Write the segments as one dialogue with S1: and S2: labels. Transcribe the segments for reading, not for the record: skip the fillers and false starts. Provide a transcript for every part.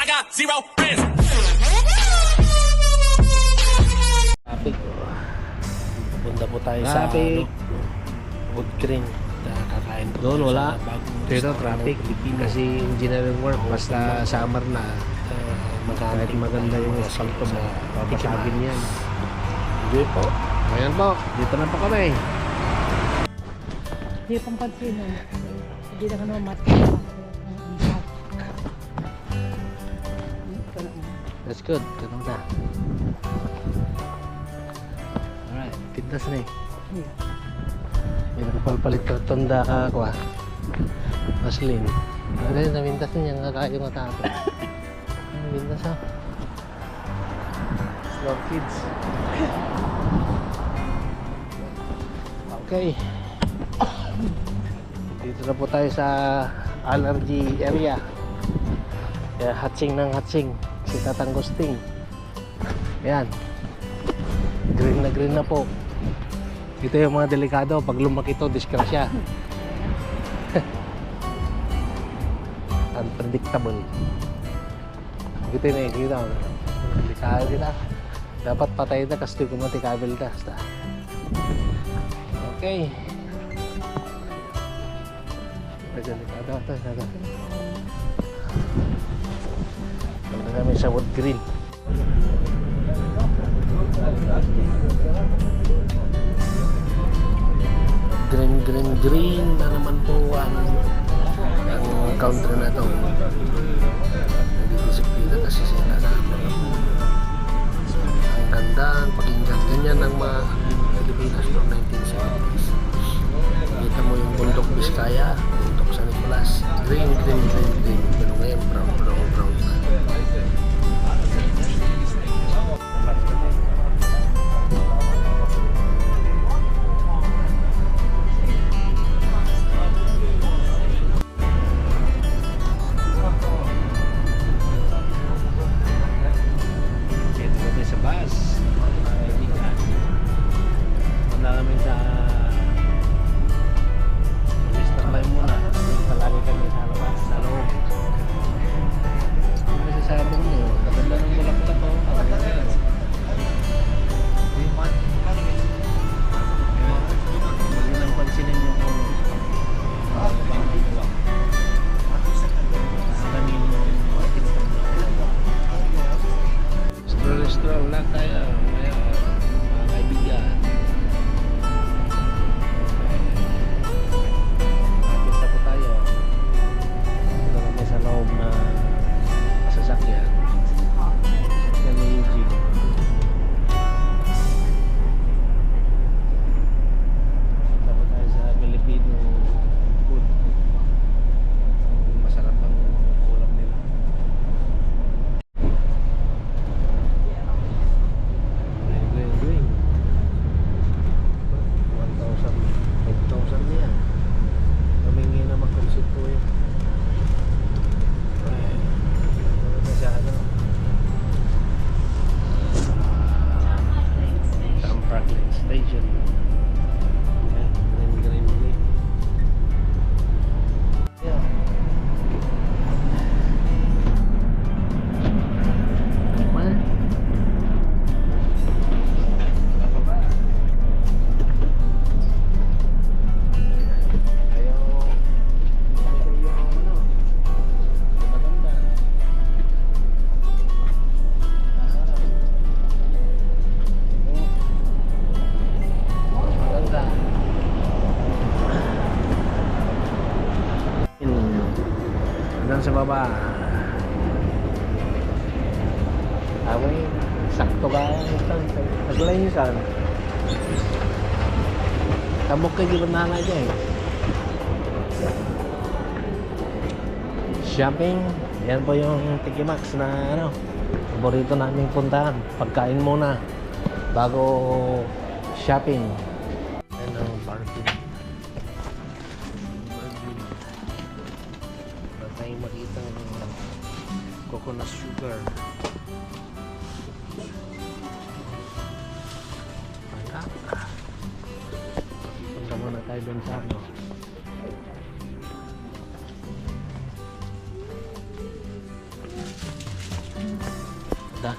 S1: got zero friends.
S2: Traffic. Punta po tayo sa Wood Green. Kakain po
S3: Doon
S2: tayo
S3: wala.
S2: sa bagong
S3: Dito
S2: restaurant
S3: traffic.
S2: ng Pilipino.
S3: Kasi engineering work. Basta summer na.
S2: Maghanap
S3: Kahit maganda
S2: tayo
S3: yung
S2: mga
S3: asfalto
S2: sa
S3: mo. Babasagin yan.
S2: Enjoy po.
S3: Ayan po. Dito na po kami.
S4: Hindi pang pansin. Hindi na ka naman
S3: That's good. Ganun na. Alright. Pintas na eh. May nakapalpalit na tanda ka ako ah. Maslin. Ano na pintas na niya. Kakayo nga tapo. Ano pintas ah? Slow kids. Okay. Dito na po tayo sa allergy area. Kaya hatsing ng hatsing. Si Tatang Gusting. Ayan. Green na po. Ito yung mga delikado. Pag lumaki ito, disgrasya. Unpredictable. Ito yung nakikita. Delikado kita. Dapat patay na kasi kumatikabel ka. Okay. Delikado ito. Punta kami sa Wood Green. Green na naman po ang country na to. Nagdidisiplina kasi sila na ang ganda, ang pakinggan. Ganyan ang mga Pilipinas noong 1970s. Kita mo yung bundok Biskaya, bundok San Nicolas. Green. Pero ngayon brown na. Restaurant lang tayo. Mga kaibigan. Nakita po tayo. Ito kami sa loob na sasakyan. Sasakyan ni Eugene. Nakita po tayo sa Filipino food. Masarap ang ulam nila. Green. 5,000 niya. Kamingi na mag-consit po yun. Ano na siya Sam Franklin Station. Green. Yeah. Hanggang sa baba. Amoy, sakto ka. Nagulay niyo saan? Tamok kayo di ba nanay dyan eh? Shopping. Yan po yung Tikimax na ano, paborito naming puntahan. Pagkain muna bago shopping. Yan ang parking. Tayong makita ng coconut sugar. Punta muna tayo dun sa ano. Da.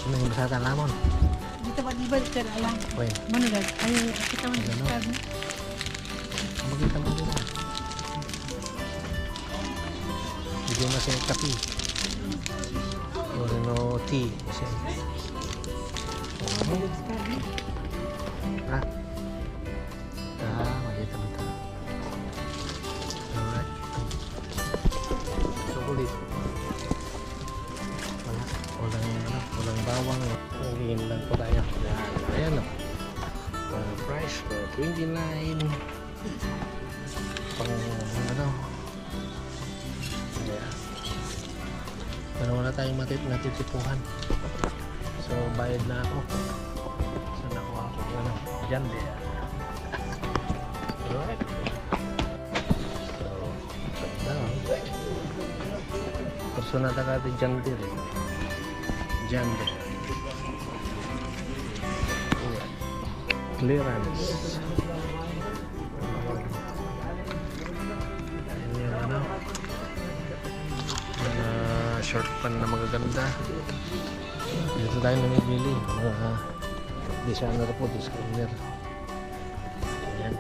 S3: Ano yung basa talamon?
S4: Dito ba di ba sir alam?
S3: Wait,
S4: Manilad. Ay, kita man
S3: Ano?
S4: sabi.
S3: makita mo din. Hindi mo siya kape. Or no tea. Kasi. Ha? Makita mo ito. Alright. Chocolate. Walang bawang. Nagiging lang po tayo. Ayan o. Price for 29. Pang ano. Ayan. Pero wala tayong natitipuhan. So bayad na ako. So nakuha ko ano. Diyan din. Alright. So ganda o. Personal na ka dyan din eh. Dyan din. Clearance. Ayan yung ano. Mga short pan na magaganda. Dito tayo namibili. Mga designer po, discounter. Ayan.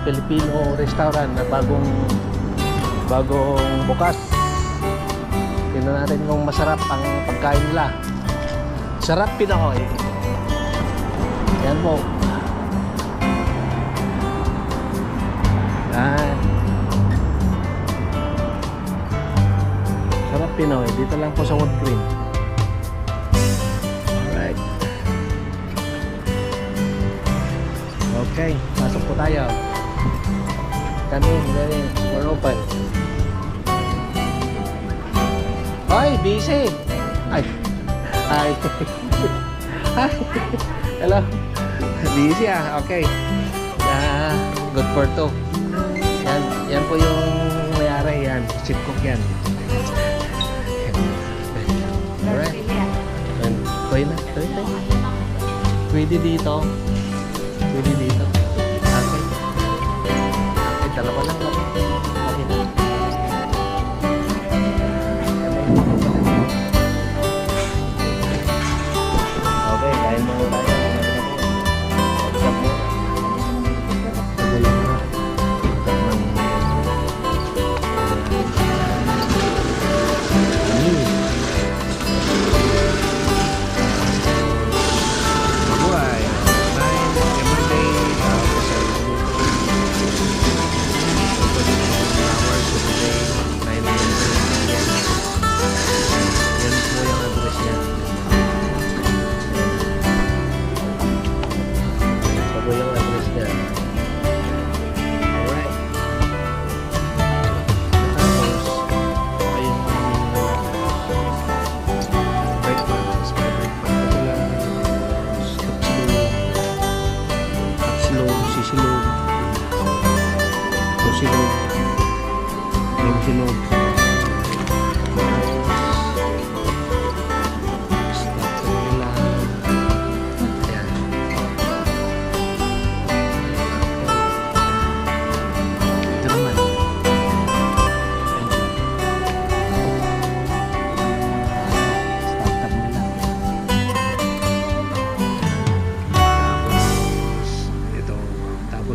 S3: Filipino restaurant na bagong bukas. Tingnan natin kung masarap ang pagkain nila. Sarap Pinoy. Yan po. Yan. Sarap Pinoy. Dito lang po sa Wood Green. Alright. Okay, pasok po tayo. Come in. We're open. Ay, busy. Ay. Hi. Hi. Hello. Busy Okay. Good for two. Yan po yung mayari. Yan. Chip cook yan. Alright. Pwede na. Pwede dito. Okay. Okay, dalawa lang kami. Okay na. Okay, kain mo tayo.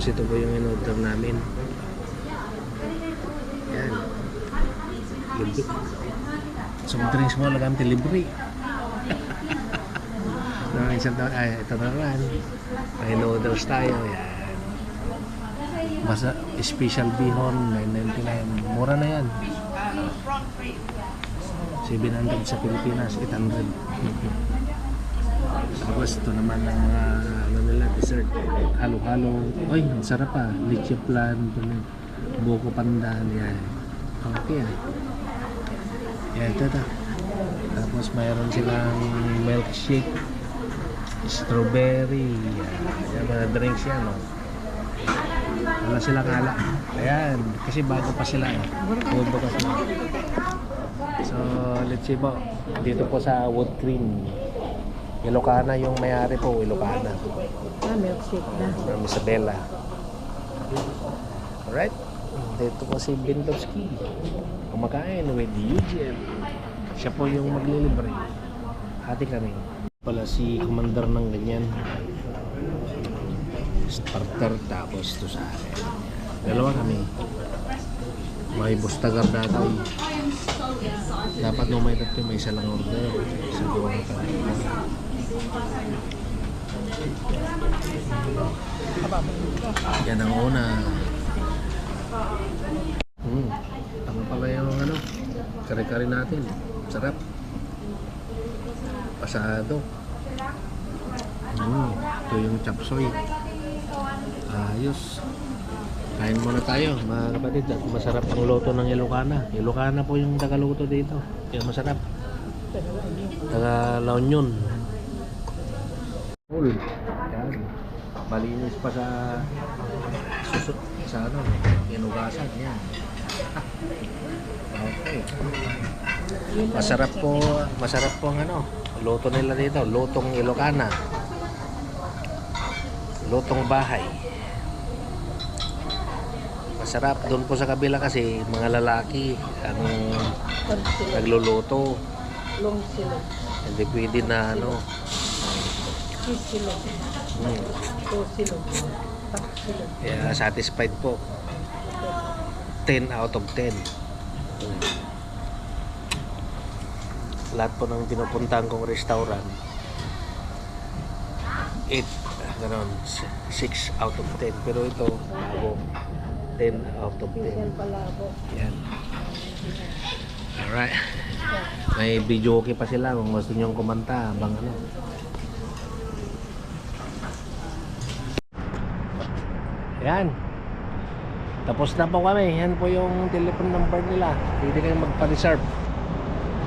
S3: Ito po yung in-order namin. Yan. Libre. Soft drinks mo lang kami libre. Ito na naman. May in-orders tayo. Yan. Basta special bihon, $9.99. Mura na yan. 700 sa Pilipinas, 800. Tapos ito naman ang mga dessert, halo-halo. Ay, ang sarap leche flan, buko pandan, yan. Okay yan, ito. Tapos mayroon silang milkshake, strawberry, yan mga drinks yan, wala silang ala. Ayan, kasi bago pa sila Bago pa sila. So, let's see po. Dito po sa Wood Green, Ilocana yung may-ari po, Ilocana.
S4: Milkshake na.
S3: From Isabela. Alright. Dito po si Bindowski. Kumakain with Eugene. Siya po yung maglilibre. Hati kami. Pala si commander ng ganyan. Starter tapos ito sa akin. Dalawa kami. May bustagar dati. Dapat no may tatlo, may isa lang order. Isa doon kami. Yan ang una. Tama pala yung kare-kare natin. Sarap. Pasado. Ito yung chop suey. Ayos. Kain muna tayo mga kapatid. At masarap ang luto ng Ilocana. Ilocana po yung tagaluto dito. Kaya masarap. Taga La Union. Yan. Malinis pa sa inugasan. Yan. Okay. Masarap po ang luto nila dito. Lutong Ilocana. Lutong bahay. Masarap. Doon po sa kabila kasi mga lalaki ang nagluluto.
S4: Long silog.
S3: Hindi pwede na
S4: Cheese silog. So, silog. Tapos silog.
S3: Kaya satisfied po. 10 out of 10. Lahat po ng pinupuntahan kong restaurant 8, gano'n, 6 out of 10. Pero ito, bago, 10 out of 10.
S4: Pinsel palabo.
S3: Yan. Alright. May video okay pa sila kung gusto nyong kumanta habang ano. Yan. Tapos na po kami. Yan po yung telephone number nila. Pwede kayong magpa-reserve.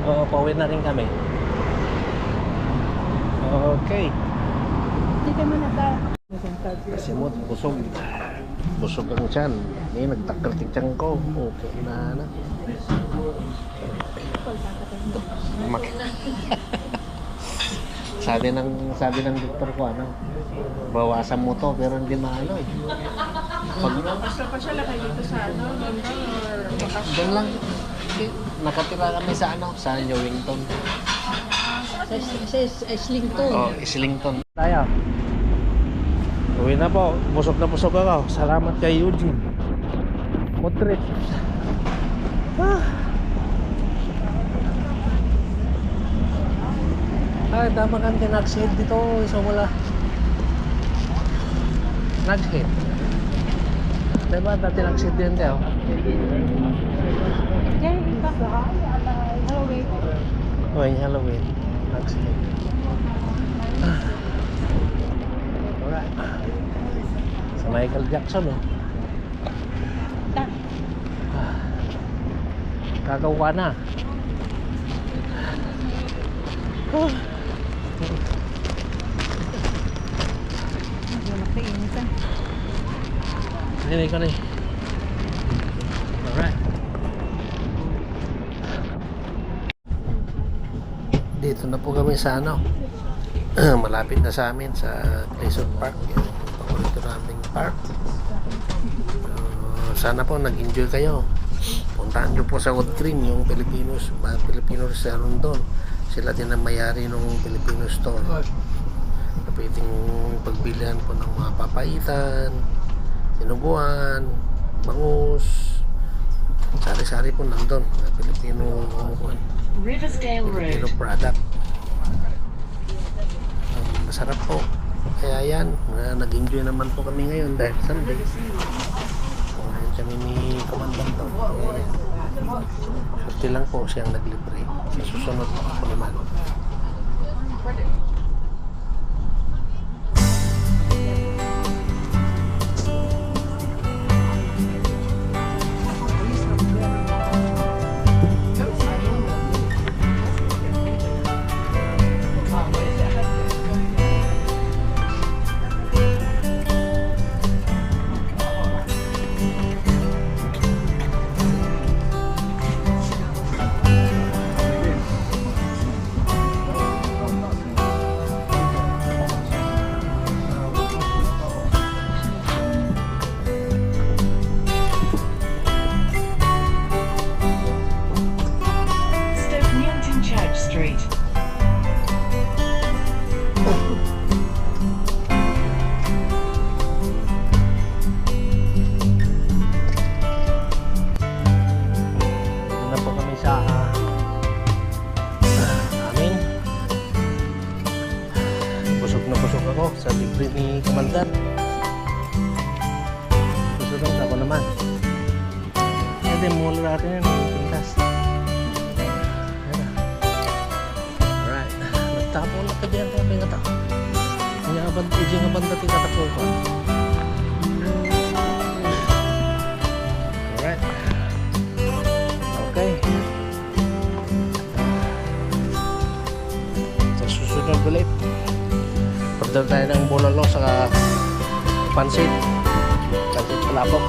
S3: Oo, pauwi na rin kami. Okay.
S4: Hindi ka man nata.
S3: Kasi mo, busog. Busog ang tiyan. Eh, nagtakal-tik tiyan ko. Okay na na. sabi ng doktor ko, ano, bawasan mo to, pero hindi maano eh.
S4: Basta pa siya lakay dito sa ano, London or Bacas.
S3: Doon lang, nakatira kami sa ano, sa Newington.
S4: Sa Islington.
S3: Oh, Islington. Tayo. Uwi na po. Busog na busog ako. Salamat kay Eugene. Food trip. Ay, tama kang tinaksid dito. Isa wala. Nagshit. Diba dati nagshit din tayo?
S4: Yan, iba. Halloween.
S3: Oh, yung Halloween. Nagshit. Alright. Sa Michael Jackson, oh. Kagawa na.
S4: Nakainitan.
S3: Hindi ka na eh. Alright. Dito na po kami sa ano. Malapit na sa amin sa Quezon Park. Yung paborito naming park. Sana po nag-enjoy kayo. Puntahan nyo po sa Wood Green yung Filipino restaurant doon. Sila din ang mayari ng Filipino store. Pwedeng pagbilihan po ng mga papaitan, sinuguan, bangus, sari-sari po nandun. Filipino product. Masarap po. Kaya yan, nag-enjoy naman po kami ngayon dahil Sunday. Ngayon kami ni Commandant to. Swerte lang po siyang naglibre. Sa susunod po ako naman. Sa libre ni Komandan. Susunod ako naman. Pwede mula natin yan. Pintas. Alright. Nagtapo na ka dyan. Tabi nga tao. Hindi nga banda tinatapo ko. Alright. Okay. Sa susunod ulit. Order tayo ng bulalo sa pansit palabok.